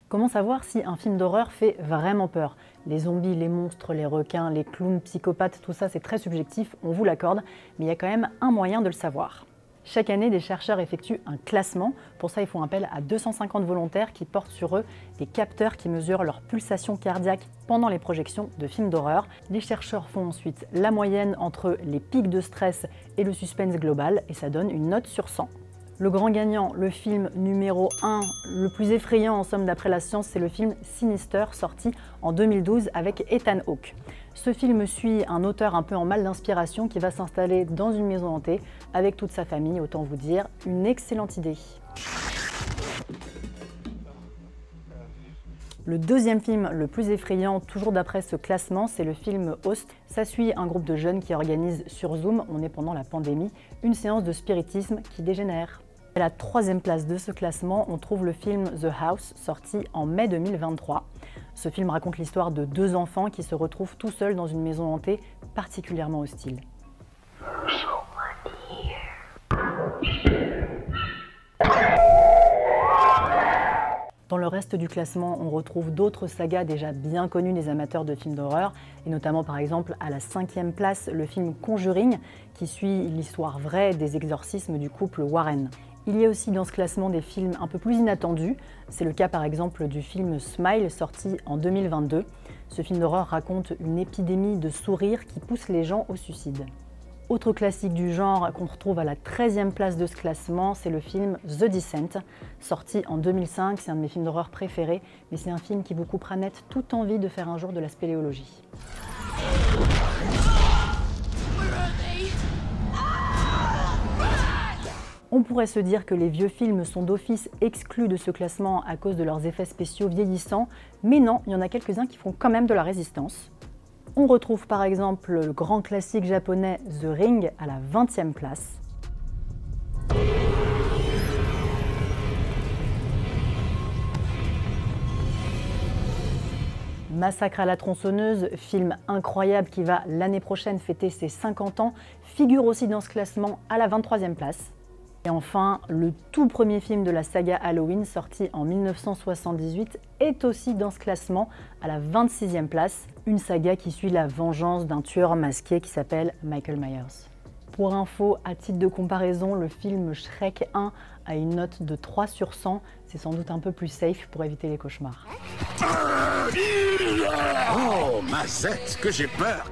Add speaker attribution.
Speaker 1: Comment savoir si un film d'horreur fait vraiment peur? Les zombies, les monstres, les requins, les clowns, psychopathes, tout ça c'est très subjectif, on vous l'accorde, mais il y a quand même un moyen de le savoir. Chaque année, des chercheurs effectuent un classement. Pour ça, ils font appel à 250 volontaires qui portent sur eux des capteurs qui mesurent leur pulsation cardiaque pendant les projections de films d'horreur. Les chercheurs font ensuite la moyenne entre les pics de stress et le suspense global et ça donne une note sur 100. Le grand gagnant, le film numéro 1, le plus effrayant en somme d'après la science, c'est le film Sinister, sorti en 2012 avec Ethan Hawke. Ce film suit un auteur un peu en mal d'inspiration qui va s'installer dans une maison hantée avec toute sa famille, autant vous dire, une excellente idée. Le deuxième film le plus effrayant, toujours d'après ce classement, c'est le film Host. Ça suit un groupe de jeunes qui organisent sur Zoom, on est pendant la pandémie, une séance de spiritisme qui dégénère. À la troisième place de ce classement, on trouve le film The House, sorti en mai 2023. Ce film raconte l'histoire de deux enfants qui se retrouvent tout seuls dans une maison hantée particulièrement hostile. Dans le reste du classement, on retrouve d'autres sagas déjà bien connues des amateurs de films d'horreur, et notamment par exemple à la 5e place, le film Conjuring, qui suit l'histoire vraie des exorcismes du couple Warren. Il y a aussi dans ce classement des films un peu plus inattendus. C'est le cas par exemple du film Smile, sorti en 2022. Ce film d'horreur raconte une épidémie de sourires qui pousse les gens au suicide. Autre classique du genre qu'on retrouve à la 13e place de ce classement, c'est le film The Descent, sorti en 2005. C'est un de mes films d'horreur préférés, mais c'est un film qui vous coupera net toute envie de faire un jour de la spéléologie. On pourrait se dire que les vieux films sont d'office exclus de ce classement à cause de leurs effets spéciaux vieillissants, mais non, il y en a quelques-uns qui font quand même de la résistance. On retrouve par exemple le grand classique japonais The Ring à la 20e place. Massacre à la tronçonneuse, film incroyable qui va l'année prochaine fêter ses 50 ans, figure aussi dans ce classement à la 23e place. Et enfin, le tout premier film de la saga Halloween, sorti en 1978, est aussi dans ce classement à la 26e place, une saga qui suit la vengeance d'un tueur masqué qui s'appelle Michael Myers. Pour info, à titre de comparaison, le film Shrek 1 a une note de 3 sur 100, c'est sans doute un peu plus safe pour éviter les cauchemars.
Speaker 2: Oh, Mazette, que j'ai peur!